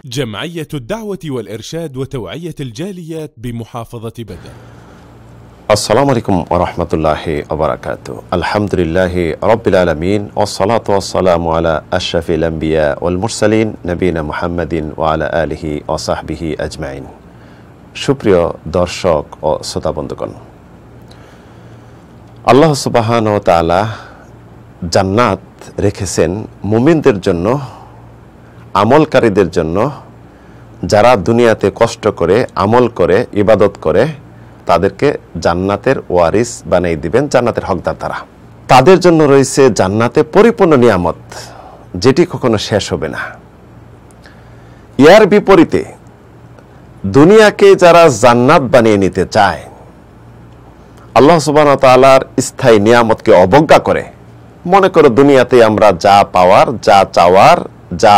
جمعية الدعوة والإرشاد وتوعية الجاليات بمحافظة بدر. السلام عليكم ورحمة الله وبركاته. الحمد لله رب العالمين والصلاة والسلام على أشرف الأنبياء والمرسلين نبينا محمد وعلى آله وصحبه أجمعين। সুপ্রিয় দর্শক ও শ্রোতা বন্ধুগণ, আল্লাহ সুবহানাহু ওয়া তাআলা জান্নাত রেখেছেন মুমিনদের জন্য, আমলকারীদের জন্য, যারা দুনিয়াতে কষ্ট করে আমল করে ইবাদত করে তাদেরকে জান্নাতের ওয়ারিস বানিয়ে দিবেন, জান্নাতের হকদার তারা। তাদের জন্য রয়েছে জান্নাতে পরিপূর্ণ নিয়ামত, যেটি কখনো শেষ হবে না। ইয়ার বিপরীতে দুনিয়াকে যারা জান্নাত বানিয়ে নিতে চায়, আল্লাহ সুবহানাহু ওয়া তাআলার স্থায়ী নিয়ামতকে অবজ্ঞা করে মনে করো দুনিয়াতে আমরা যা পাওয়ার, যা চাওয়ার, যা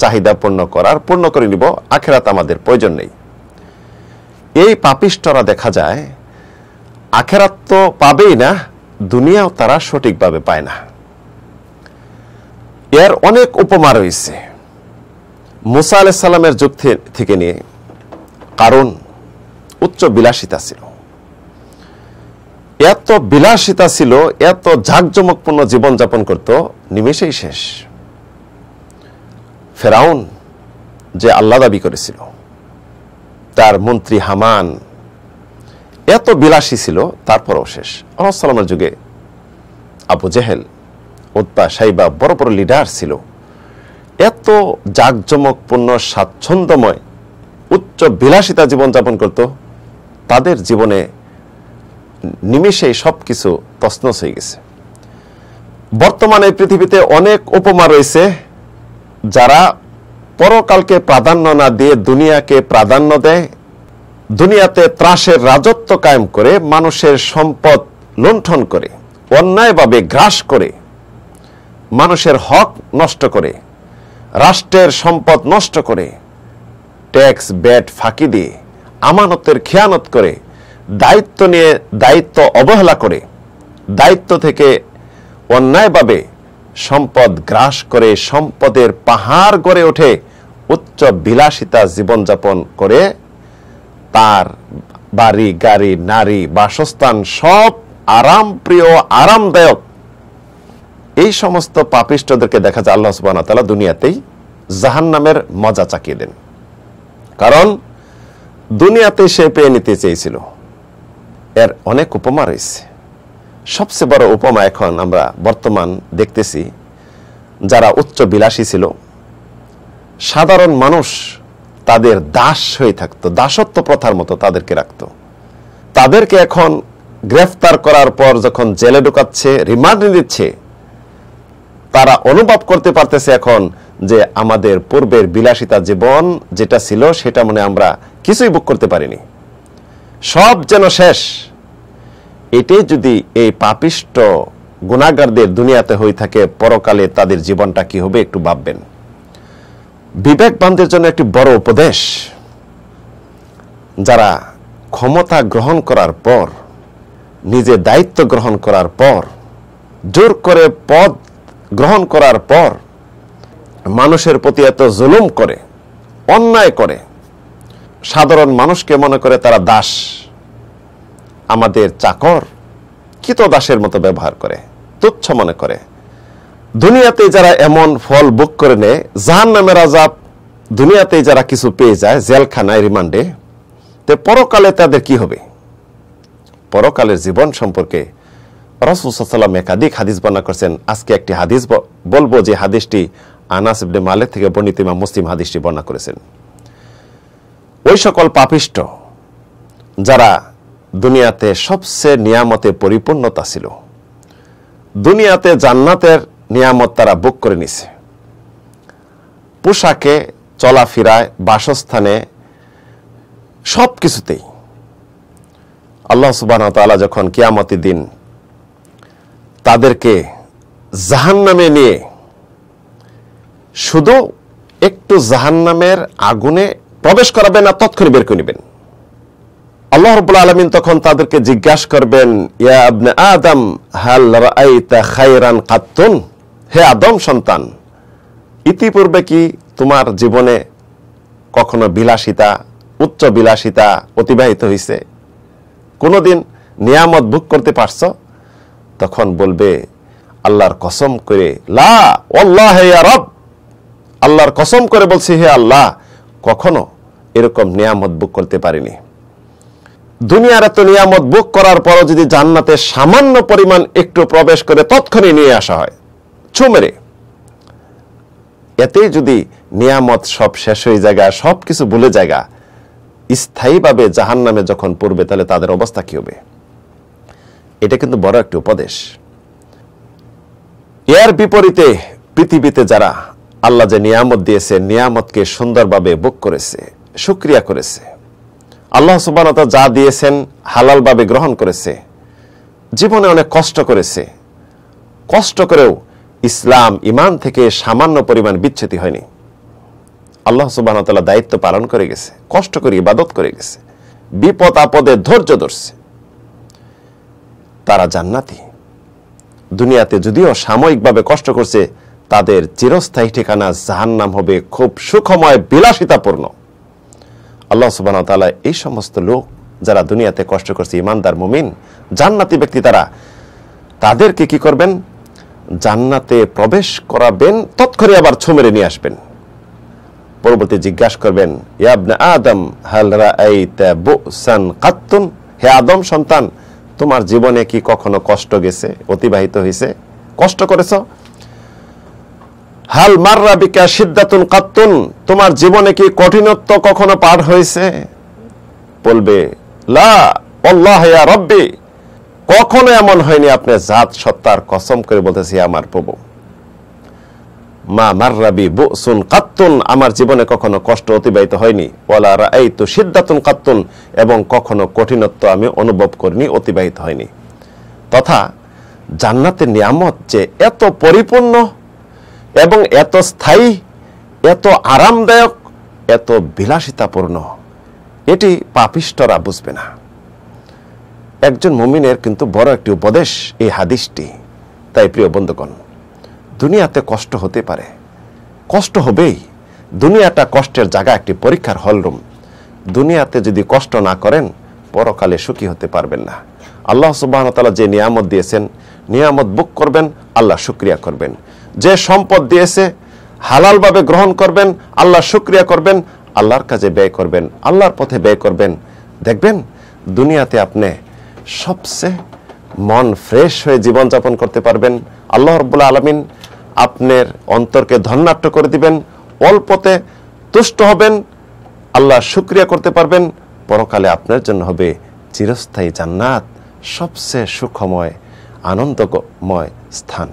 চাহিদা পূর্ণ করার পূর্ণ করে নিব, আখিরাত আমাদের প্রয়োজন নেই। এই পাপিষ্ঠরা দেখা যায় আখিরাত তো পাবেই না, দুনিয়াও তারা সঠিকভাবে পায় না। এর অনেক উপমা রয়েছে। মুসা আলাইহিস সালামের যুগ থেকে নিয়ে কারণ উচ্চ বিলাসিতা ছিল, এত বিলাসিতা ছিল, এত জাঁকজমকপূর্ণ জীবনযাপন করত, নিমেষেই শেষ। ফেরাউন যে আল্লাহ দাবি করেছিল, তার মন্ত্রী হামান এত বিলাসী ছিল, তারপরও শেষ। সালামের যুগে আবু জেহেল, উতবা, সাইবা বড় বড় লিডার ছিল, এত জাঁকজমকপূর্ণ স্বাচ্ছন্দ্যময় উচ্চ বিলাসিতা জীবনযাপন করত, তাদের জীবনে নিমেষেই সবকিছু তছনছ হয়ে গেছে। বর্তমানে পৃথিবীতে অনেক উপমা রয়েছে যারা পরকালকে প্রাধান্য না দিয়ে দুনিয়াকে প্রাধান্য দেয়, দুনিয়াতে ত্রাসের রাজত্ব কায়েম করে মানুষের সম্পদ লুণ্ঠন করে, অন্যায়ভাবে গ্রাস করে, মানুষের হক নষ্ট করে, রাষ্ট্রের সম্পদ নষ্ট করে, ট্যাক্স ব্যাট ফাঁকি দিয়ে, আমানতের খেয়ানত করে, দায়িত্ব নিয়ে দায়িত্ব অবহেলা করে, দায়িত্ব থেকে অন্যায়ভাবে সম্পদ গ্রাস করে সম্পদের পাহাড় গড়ে ওঠে, উচ্চ বিলাসিতা জীবনযাপন করে, তার বাড়ি গাড়ি নারী বাসস্থান সব আরাম প্রিয় আরামদায়ক। এই সমস্ত পাপিষ্ঠদেরকে দেখা যায় আল্লাহ সুবহানাহু ওয়া তাআলা দুনিয়াতেই জাহান্নামের মজা চাকিয়ে দেন, কারণ দুনিয়াতে সে পেয়ে নিতে চেয়েছিল। এর অনেক উপমা রয়েছে। সবচেয়ে বড় উপমা এখন আমরা বর্তমান দেখতেছি, যারা উচ্চ বিলাসী ছিল, সাধারণ মানুষ তাদের দাস হয়ে থাকতো, দাসত্ব প্রথার মতো তাদেরকে রাখত। তাদেরকে এখন গ্রেফতার করার পর যখন জেলে ঢুকাচ্ছে, রিমান্ডে দিচ্ছে, তারা অনুভব করতে পারতেছে এখন যে আমাদের পূর্বের বিলাসিতা জীবন যেটা ছিল সেটা মনে আমরা কিছুই ভোগ করতে পারিনি, সব যেন শেষ। এটাই যদি এই পাপিষ্ঠ গুনাহগারদের দুনিয়াতে হয়ে থাকে, পরকালে তাদের জীবনটা কি হবে একটু ভাববেন। বিবেকবানদের জন্য একটি বড় উপদেশ, যারা ক্ষমতা গ্রহণ করার পর, নিজে দায়িত্ব গ্রহণ করার পর, জোর করে পদ গ্রহণ করার পর মানুষের প্রতি এত জুলুম করে, অন্যায় করে, সাধারণ মানুষকে মনে করে তারা দাস, আমাদের চাকর, কৃতদাসের মতো ব্যবহার করে, তুচ্ছ মনে করে। দুনিয়াতে যারা এমন ফল ভোগ করে নেয়, জাহান্নামের আযাব দুনিয়াতে যারা কিছু পেয়ে যায় জেলখানায় রিমান্ডে, তে পরকালে তাদের কি হবে? পরকালের জীবন সম্পর্কে রাসূল সাল্লাল্লাহু আলাইহি ওয়াসাল্লাম একাধিক হাদিস বর্ণনা করেছেন। আজকে একটি হাদিস বলবো, যে হাদিসটি আনাস ইবনে মালিক থেকে বর্ণিত, ইমাম মুসলিম হাদিসটি বর্ণনা করেছেন। ওই সকল পাপিষ্ঠ যারা দুনিয়াতে সবচেয়ে নিয়ামতে পরিপূর্ণতা ছিল, দুনিয়াতে জান্নাতের নিয়ামত তারা ভোগ করে নিছে, পোশাকে, চলাফেরায়, বাসস্থানে, সব কিছুতেই। আল্লাহ সুবহানাহু ওয়া তাআলা যখন কিয়ামতের দিন তাদেরকে জাহান্নামে নিয়ে শুধু একটু জাহান্নামের আগুনে প্রবেশ করাবেন আর তৎক্ষণাৎ বের করে নেবেন, আল্লাহ রাব্বুল আলামিন তখন তাদেরকে জিজ্ঞাসা করবেন, ইয়া ইবনে আদম হাল রাআইতা খায়রান কাত্তুন, হে আদম সন্তান, ইতিপূর্বে কি তোমার জীবনে কখনো বিলাসিতা, উচ্চ বিলাসিতা অতিবাহিত হয়েছে, কোনোদিন নিয়ামত ভোগ করতে পারছো, তখন বলবে আল্লাহর কসম করে, লা ওয়াল্লাহি ইয়া রব, আল্লাহর কসম করে বলছি হে আল্লাহ, কখনো এরকম নিয়ামত ভোগ করতে পারিনি। দুনিয়ার এত নিয়ামত ভোগ করার পরও যদি জান্নাতে সামান্য পরিমাণ একটু প্রবেশ করে তৎক্ষণই নিয়ে আসা হয় ছু মেরে, এতেই যদি নিয়ামত সব শেষ হয়ে যায়, সব কিছু ভুলে যায়, স্থায়ীভাবে জাহান্নামে যখন পড়বে, তাহলে তাদের অবস্থা কি হবে? এটা কিন্তু বড় একটি উপদেশ। এর বিপরীতে পৃথিবীতে যারা আল্লাহ যে নিয়ামত দিয়েছে, নিয়ামতকে সুন্দরভাবে ভোগ করেছে, শুকরিয়া করেছে, আল্লাহ সুবহানাহু ওয়া তাআলা যা দিয়েছেন হালালভাবে গ্রহণ করেছে, জীবনে অনেক কষ্ট করেছে, কষ্ট করেও ইসলাম ঈমান থেকে সামান্য পরিমাণ বিচ্যুতি হয়নি। আল্লাহ সুবহানাহু ওয়া তাআলা দায়িত্ব পালন করে গেছে, কষ্ট করে ইবাদত করে গেছে, বিপদ আপদে ধৈর্য ধরছে, তারা জান্নাতি। দুনিয়াতে যদিও সাময়িকভাবে কষ্ট করছে, তাদের চিরস্থায়ী ঠিকানা জাহান্নাম হবে, খুব সুখময় বিলাসিতাপূর্ণ। আল্লাহ সুবহানাহু ওয়া তাআলা এই সমস্ত লোক যারা দুনিয়াতে কষ্ট করছে, ঈমানদার মুমিন জান্নাতি ব্যক্তি, তাদেরকে কি করবেন? জান্নাতে প্রবেশ করাবেন, তৎক্ষণে আবার ছো মেরে নিয়ে আসবেন। পরবর্তী জিজ্ঞাসা করবেন, ইয়া ইবনে আদম হাল রাআইতা বুসান কাত্তুন, হে আদম সন্তান, তোমার জীবনে কি কখনো কষ্ট গেছে, অতিবাহিত হয়েছে, কষ্ট করেছো? হাল মাররা বিকা শিদ্দাতুন কাত্তুন, তোমার জীবনে কি কঠিনত্ব কখনো পার হয়েছে? বলবে লা ওয়াল্লাহি ইয়া রব্বি, কখনো এমন হয়নি। আপনি জাত সত্তার কসম করে বলতেছি আমার প্রভু, মা মাররা বি বুসুন কাত্তুন, আমার জীবনে কখনো কষ্ট অতিবাহিত হয়নি, ওয়ালা রাআইতু শিদ্দাতুন কাত্তুন, এবং কখনো কঠিনত্ব আমি অনুভব করিনি, অতিবাহিত হয়নি। তথা জান্নাতের নিয়ামত যে এত পরিপূর্ণ এবং এত স্থায়ী, এত আরামদায়ক, এত বিলাসিতাপূর্ণ, এটি পাপিষ্ঠরা বুঝবে না। একজন মুমিনের কিন্তু বড় একটি উপদেশ এই হাদিসটি। তাই প্রিয় বন্ধুগণ, দুনিয়াতে কষ্ট হতে পারে, কষ্ট হবেই। দুনিয়াটা কষ্টের জায়গা, একটি পরীক্ষার হলরুম। দুনিয়াতে যদি কষ্ট না করেন, পরকালে সুখী হতে পারবেন না। আল্লাহ সুবহানাহু ওয়া তাআলা যে নিয়ামত দিয়েছেন, নিয়ামত ভোগ করবেন, আল্লাহ শুকরিয়া করবেন। যে সম্পদ দিয়েছে হালালভাবে গ্রহণ করবেন, আল্লাহ শুকরিয়া করবেন, আল্লাহর কাজে ব্যয় করবেন, আল্লাহর পথে ব্যয় করবেন। দেখবেন দুনিয়াতে আপনি সবচেয়ে মন ফ্রেশ হয়ে জীবনযাপন করতে পারবেন। আল্লাহ রাব্বুল আলামিন আপনার অন্তরকে ধন্যাঢ্য করে দিবেন, অল্পতে তুষ্ট হবেন, আল্লাহ শুকরিয়া করতে পারবেন। পরকালে আপনার জন্য হবে চিরস্থায়ী জান্নাত, সবচেয়ে সুখময় আনন্দময় স্থান।